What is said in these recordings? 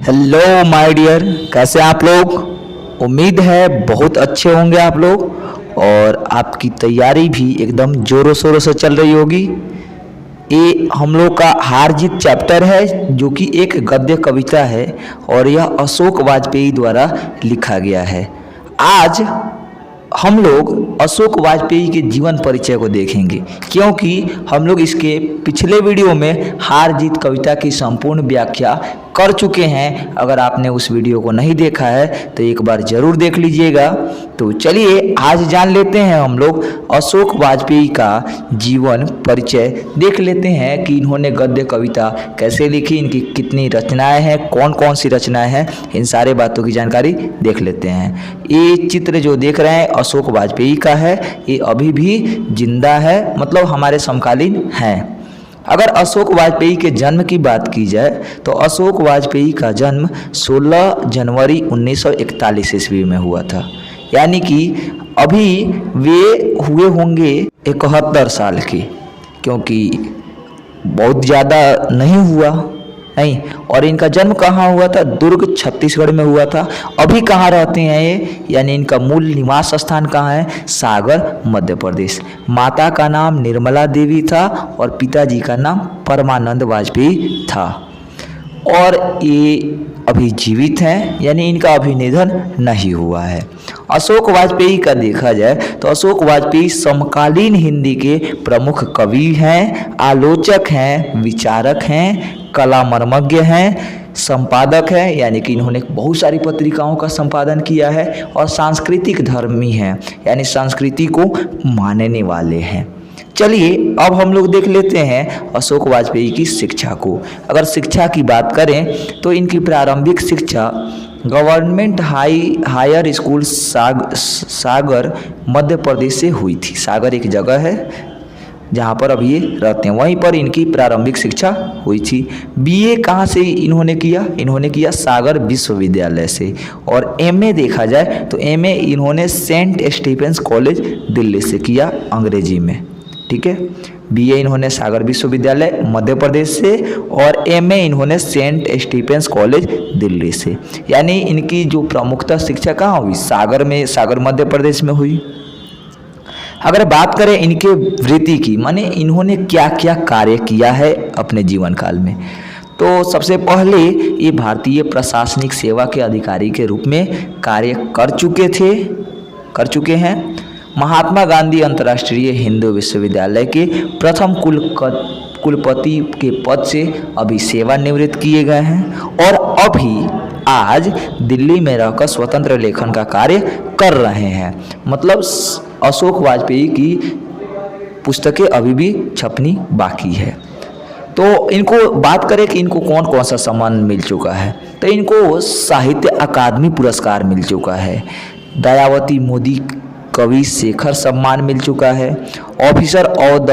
Hello my dear, कैसे आप लोग। उम्मीद है बहुत अच्छे होंगे आप लोग और आपकी तैयारी भी एकदम जोरों शोरों से चल रही होगी। ये हम लोग का हार जीत चैप्टर है जो कि एक गद्य कविता है और यह अशोक वाजपेयी द्वारा लिखा गया है। आज हम लोग अशोक वाजपेयी के जीवन परिचय को देखेंगे क्योंकि हम लोग इसके पिछले वीडियो में हार जीत कविता की संपूर्ण व्याख्या कर चुके हैं। अगर आपने उस वीडियो को नहीं देखा है तो एक बार ज़रूर देख लीजिएगा। तो चलिए आज जान लेते हैं हम लोग अशोक वाजपेयी का जीवन परिचय, देख लेते हैं कि इन्होंने गद्य कविता कैसे लिखी, इनकी कितनी रचनाएं हैं, कौन कौन सी रचनाएं हैं, इन सारे बातों की जानकारी देख लेते हैं। ये चित्र जो देख रहे हैं अशोक वाजपेयी का है, ये अभी भी जिंदा है, मतलब हमारे समकालीन हैं। अगर अशोक वाजपेयी के जन्म की बात की जाए तो अशोक वाजपेयी का जन्म 16 जनवरी 1941 ईस्वी में हुआ था, यानी कि अभी वे हुए होंगे 71 साल के, क्योंकि बहुत ज़्यादा नहीं हुआ नहीं। और इनका जन्म कहाँ हुआ था? दुर्ग छत्तीसगढ़ में हुआ था। अभी कहाँ रहते हैं ये, यानी इनका मूल निवास स्थान कहाँ है? सागर, मध्य प्रदेश। माता का नाम निर्मला देवी था और पिताजी का नाम परमानंद वाजपेयी था और ये अभी जीवित हैं, यानी इनका अभी निधन नहीं हुआ है। अशोक वाजपेयी का देखा जाए तो अशोक वाजपेयी समकालीन हिंदी के प्रमुख कवि हैं, आलोचक हैं, विचारक हैं, कला मर्मज्ञ हैं, संपादक हैं, यानी कि इन्होंने बहुत सारी पत्रिकाओं का संपादन किया है, और सांस्कृतिक धर्मी हैं, यानी संस्कृति को मानने वाले हैं। चलिए अब हम लोग देख लेते हैं अशोक वाजपेयी की शिक्षा को। अगर शिक्षा की बात करें तो इनकी प्रारंभिक शिक्षा गवर्नमेंट हायर स्कूल सागर मध्य प्रदेश से हुई थी। सागर एक जगह है जहाँ पर अभी ये रहते हैं, वहीं पर इनकी प्रारंभिक शिक्षा हुई थी। बीए कहाँ से इन्होंने किया? इन्होंने किया सागर विश्वविद्यालय से। और एमए देखा जाए तो एमए इन्होंने सेंट स्टीफेंस कॉलेज दिल्ली से किया, अंग्रेजी में। ठीक है, बीए इन्होंने सागर विश्वविद्यालय मध्य प्रदेश से और एमए इन्होंने सेंट स्टीफेंस कॉलेज दिल्ली से। यानी इनकी जो प्रमुखता शिक्षा कहाँ हुई? सागर में, सागर मध्य प्रदेश में हुई। अगर बात करें इनके वृत्ति की, माने इन्होंने क्या क्या कार्य किया है अपने जीवन काल में, तो सबसे पहले ये भारतीय प्रशासनिक सेवा के अधिकारी के रूप में कार्य कर चुके हैं। महात्मा गांधी अंतर्राष्ट्रीय हिंदू विश्वविद्यालय के प्रथम कुलपति के पद से अभी सेवानिवृत्त किए गए हैं और अभी आज दिल्ली में रहकर स्वतंत्र लेखन का कार्य कर रहे हैं। मतलब अशोक वाजपेयी की पुस्तकें अभी भी छपनी बाकी है। तो इनको बात करें कि इनको कौन कौन सा सम्मान मिल चुका है, तो इनको साहित्य अकादमी पुरस्कार मिल चुका है, दयावती मोदी कवि शेखर सम्मान मिल चुका है, officer of the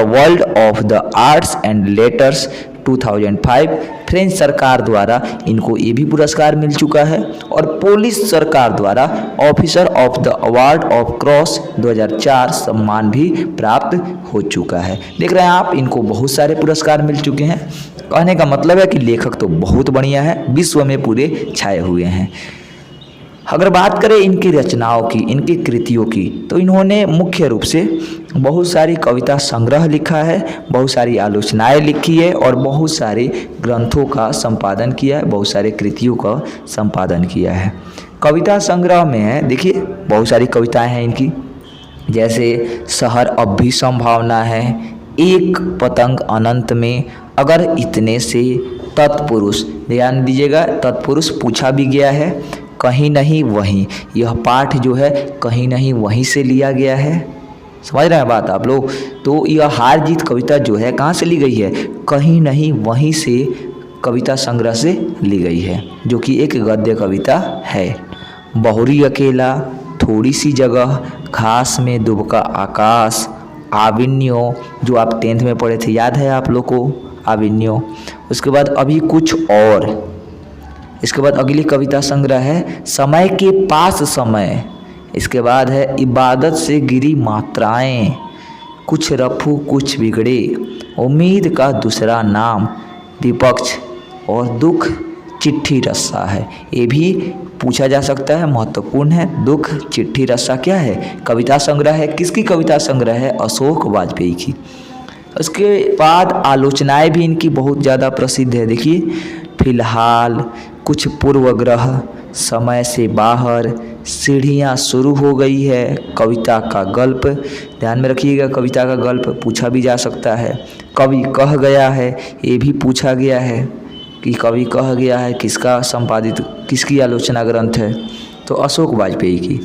world of the arts and letters 2005 French सरकार द्वारा इनको ये भी पुरस्कार मिल चुका है, और पुलिस सरकार द्वारा officer of the award of cross 2004 सम्मान भी प्राप्त हो चुका है। देख रहे हैं आप, इनको बहुत सारे पुरस्कार मिल चुके हैं। कहने का मतलब है कि लेखक तो बहुत बढ़िया है, विश्व में पूरे छाए हुए हैं। अगर बात करें इनकी रचनाओं की, इनकी कृतियों की, तो इन्होंने मुख्य रूप से बहुत सारी कविता संग्रह लिखा है, बहुत सारी आलोचनाएं लिखी है और बहुत सारे ग्रंथों का संपादन किया है, बहुत सारे कृतियों का संपादन किया है। कविता संग्रह में देखिए बहुत सारी कविताएं हैं इनकी, जैसे शहर अब भी संभावना है, एक पतंग अनंत में, अगर इतने से, तत्पुरुष, ध्यान दीजिएगा तत्पुरुष पूछा भी गया है, कहीं नहीं वहीं, यह पाठ जो है कहीं नहीं वहीं से लिया गया है। समझ रहे हैं बात आप लोग? तो यह हार जीत कविता जो है कहाँ से ली गई है? कहीं नहीं वहीं से कविता संग्रह से ली गई है, जो कि एक गद्य कविता है। बहुरी अकेला, थोड़ी सी जगह, घास में दुबका आकाश, आविन्यो, जो आप 10th में पढ़े थे, याद है आप लोग को आविन्यो। उसके बाद अभी कुछ और, इसके बाद अगली कविता संग्रह है समय के पास समय, इसके बाद है इबादत से गिरी मात्राएं, कुछ रफू कुछ बिगड़े, उम्मीद का दूसरा नाम विपक्ष, और दुख चिट्ठी रस्सा है। ये भी पूछा जा सकता है, महत्वपूर्ण है। दुख चिट्ठी रस्सा क्या है? कविता संग्रह है। किसकी कविता संग्रह है? अशोक वाजपेयी की। उसके बाद आलोचनाएं भी इनकी बहुत ज़्यादा प्रसिद्ध है। देखिए, फिलहाल, कुछ पूर्वग्रह, समय से बाहर, सीढ़ियाँ शुरू हो गई है, कविता का गल्प। ध्यान में रखिएगा, कविता का गल्प पूछा भी जा सकता है। कवि कह गया है, ये भी पूछा गया है कि कवि कह गया है किसका संपादित, किसकी आलोचना ग्रंथ है? तो अशोक वाजपेयी की।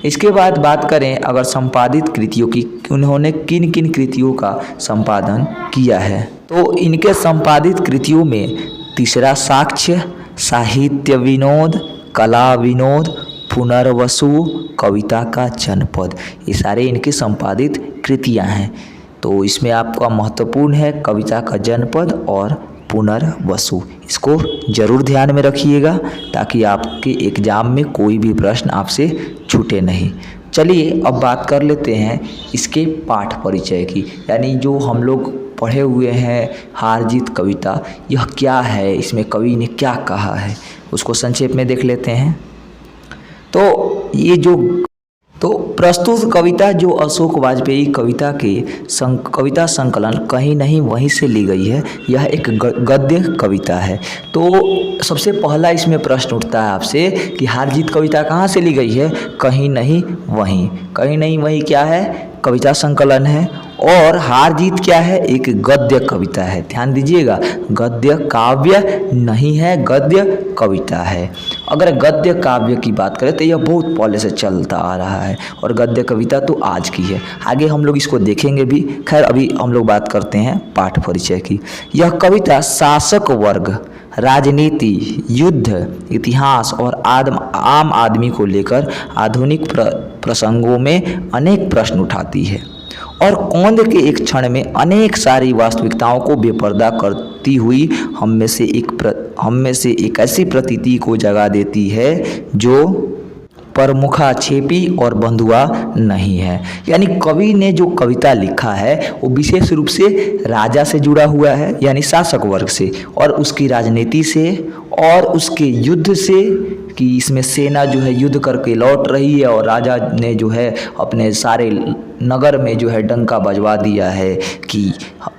इसके बाद बात करें अगर संपादित कृतियों की, उन्होंने किन किन कृतियों का संपादन किया है, तो इनके संपादित कृतियों में तीसरा साक्ष्य, साहित्य विनोद, कला विनोद, पुनर्वसु, कविता का जनपद, ये सारे इनके संपादित कृतियां हैं। तो इसमें आपका महत्वपूर्ण है कविता का जनपद और पुनर्वसु। इसको जरूर ध्यान में रखिएगा ताकि आपके एग्जाम में कोई भी प्रश्न आपसे छूटे नहीं। चलिए अब बात कर लेते हैं इसके पाठ परिचय की, यानी जो हम लोग पढ़े हुए हैं हार जीत कविता, यह क्या है, इसमें कवि ने क्या कहा है, उसको संक्षेप में देख लेते हैं। तो प्रस्तुत कविता जो अशोक वाजपेयी कविता के कविता संकलन कहीं नहीं वहीं से ली गई है, यह एक गद्य कविता है। तो सबसे पहला इसमें प्रश्न उठता है आपसे कि हार जीत कविता कहाँ से ली गई है? कहीं नहीं वहीं। कहीं नहीं वहीं क्या है? कविता संकलन है। और हार जीत क्या है? एक गद्य कविता है। ध्यान दीजिएगा, गद्य काव्य नहीं है, गद्य कविता है। अगर गद्य काव्य की बात करें तो यह बहुत पहले से चलता आ रहा है और गद्य कविता तो आज की है। आगे हम लोग इसको देखेंगे भी। खैर अभी हम लोग बात करते हैं पाठ परिचय की। यह कविता शासक वर्ग, राजनीति, युद्ध, इतिहास और आम आदमी को लेकर आधुनिक प्रसंगों में अनेक प्रश्न उठाती है और कौंध के एक क्षण में अनेक सारी वास्तविकताओं को बेपर्दा करती हुई हम में से एक ऐसी प्रतीति को जगा देती है जो प्रमुखा छेपी और बंधुआ नहीं है। यानी कवि ने जो कविता लिखा है वो विशेष रूप से राजा से जुड़ा हुआ है, यानी शासक वर्ग से, और उसकी राजनीति से और उसके युद्ध से, कि इसमें सेना जो है युद्ध करके लौट रही है और राजा ने जो है अपने सारे नगर में जो है डंका बजवा दिया है कि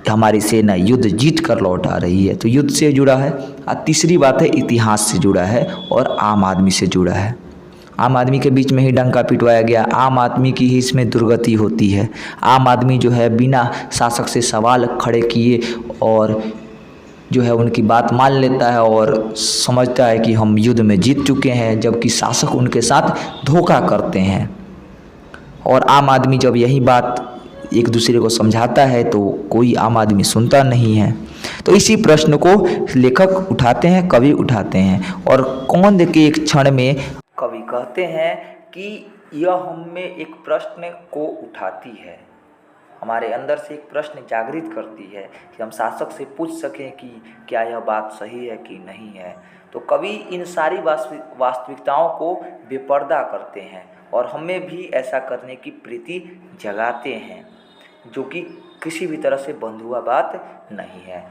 हमारी सेना युद्ध जीत कर लौट आ रही है, तो युद्ध से जुड़ा है। और तीसरी बात है इतिहास से जुड़ा है और आम आदमी से जुड़ा है। आम आदमी के बीच में ही डंका पिटवाया गया, आम आदमी की ही इसमें दुर्गति होती है। आम आदमी जो है बिना शासक से सवाल खड़े किए और जो है उनकी बात मान लेता है और समझता है कि हम युद्ध में जीत चुके हैं, जबकि शासक उनके साथ धोखा करते हैं। और आम आदमी जब यही बात एक दूसरे को समझाता है तो कोई आम आदमी सुनता नहीं है। तो इसी प्रश्न को लेखक उठाते हैं, कवि उठाते हैं, और कौंध के एक क्षण में कवि कहते हैं कि यह हम में एक प्रश्न को उठाती है, हमारे अंदर से एक प्रश्न जागृत करती है कि हम शासक से पूछ सकें कि क्या यह बात सही है कि नहीं है। तो कवि इन सारी वास्तविकताओं को बेपर्दा करते हैं और हमें भी ऐसा करने की प्रीति जगाते हैं, जो कि किसी भी तरह से बंधुआ बात नहीं है।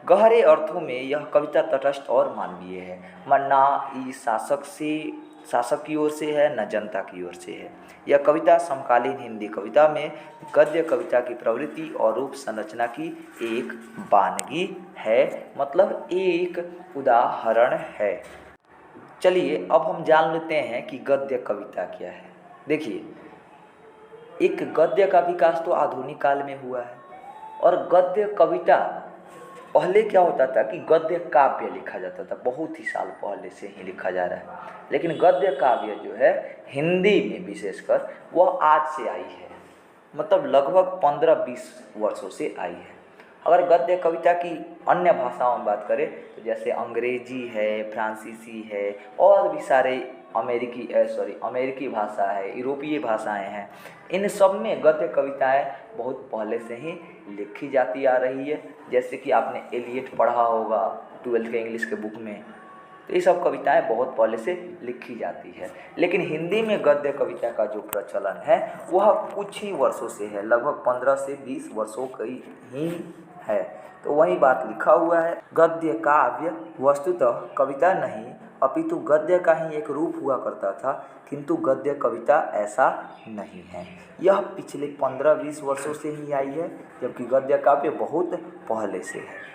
गहरे अर्थों में यह कविता तटस्थ और मानवीय है, ना ये शासक की ओर से है न जनता की ओर से है। यह कविता समकालीन हिंदी कविता में गद्य कविता की प्रवृत्ति और रूप संरचना की एक वानगी है, मतलब एक उदाहरण है। चलिए अब हम जान लेते हैं कि गद्य कविता क्या है। देखिए, एक गद्य का विकास तो आधुनिक काल में हुआ है और गद्य कविता पहले क्या होता था कि गद्य काव्य लिखा जाता था, बहुत ही साल पहले से ही लिखा जा रहा है। लेकिन गद्य काव्य जो है हिंदी में विशेषकर वह आज से आई है, मतलब लगभग 15-20 वर्षों से आई है। अगर गद्य कविता की अन्य भाषाओं में बात करें तो जैसे अंग्रेजी है, फ्रांसीसी है और भी सारे अमेरिकी भाषा है, यूरोपीय भाषाएं हैं, इन सब में गद्य कविताएं बहुत पहले से ही लिखी जाती आ रही है। जैसे कि आपने एलियट पढ़ा होगा 12th के इंग्लिश के बुक में, तो ये सब कविताएं बहुत पहले से लिखी जाती है। लेकिन हिंदी में गद्य कविता का जो प्रचलन है वह कुछ ही वर्षों से है, लगभग 15 से 20 वर्षों की ही है। तो वही बात लिखा हुआ है, गद्य काव्य वस्तुतः कविता नहीं अपितु गद्य का ही एक रूप हुआ करता था, किंतु गद्य कविता ऐसा नहीं है। यह पिछले 15-20 वर्षों से ही आई है, जबकि गद्य काव्य बहुत पहले से है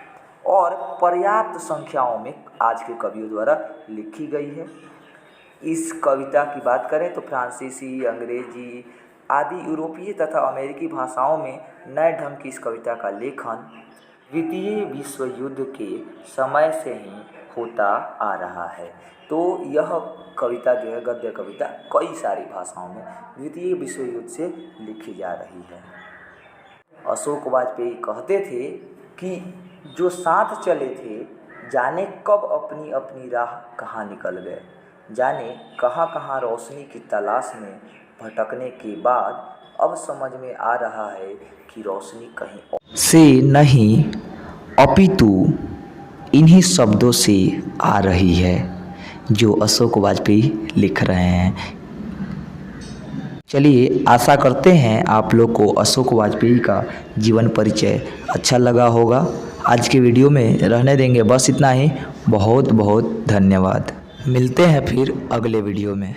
और पर्याप्त संख्याओं में आज के कवियों द्वारा लिखी गई है। इस कविता की बात करें तो फ्रांसीसी, अंग्रेजी आदि यूरोपीय तथा अमेरिकी भाषाओं में नए ढंग की इस कविता का लेखन द्वितीय विश्व युद्ध के समय से ही होता आ रहा है। तो यह कविता जो है गद्य कविता कई सारी भाषाओं में द्वितीय विश्व युद्ध से लिखी जा रही है। अशोक वाजपेयी कहते थे कि जो साथ चले थे जाने कब अपनी अपनी राह कहाँ निकल गए, जाने कहाँ कहाँ रोशनी की तलाश में भटकने के बाद अब समझ में आ रहा है कि रोशनी कहीं से नहीं अपितु इन्हीं शब्दों से आ रही है जो अशोक वाजपेयी लिख रहे हैं। चलिए आशा करते हैं आप लोग को अशोक वाजपेयी का जीवन परिचय अच्छा लगा होगा। आज के वीडियो में रहने देंगे बस इतना ही। बहुत बहुत धन्यवाद। मिलते हैं फिर अगले वीडियो में।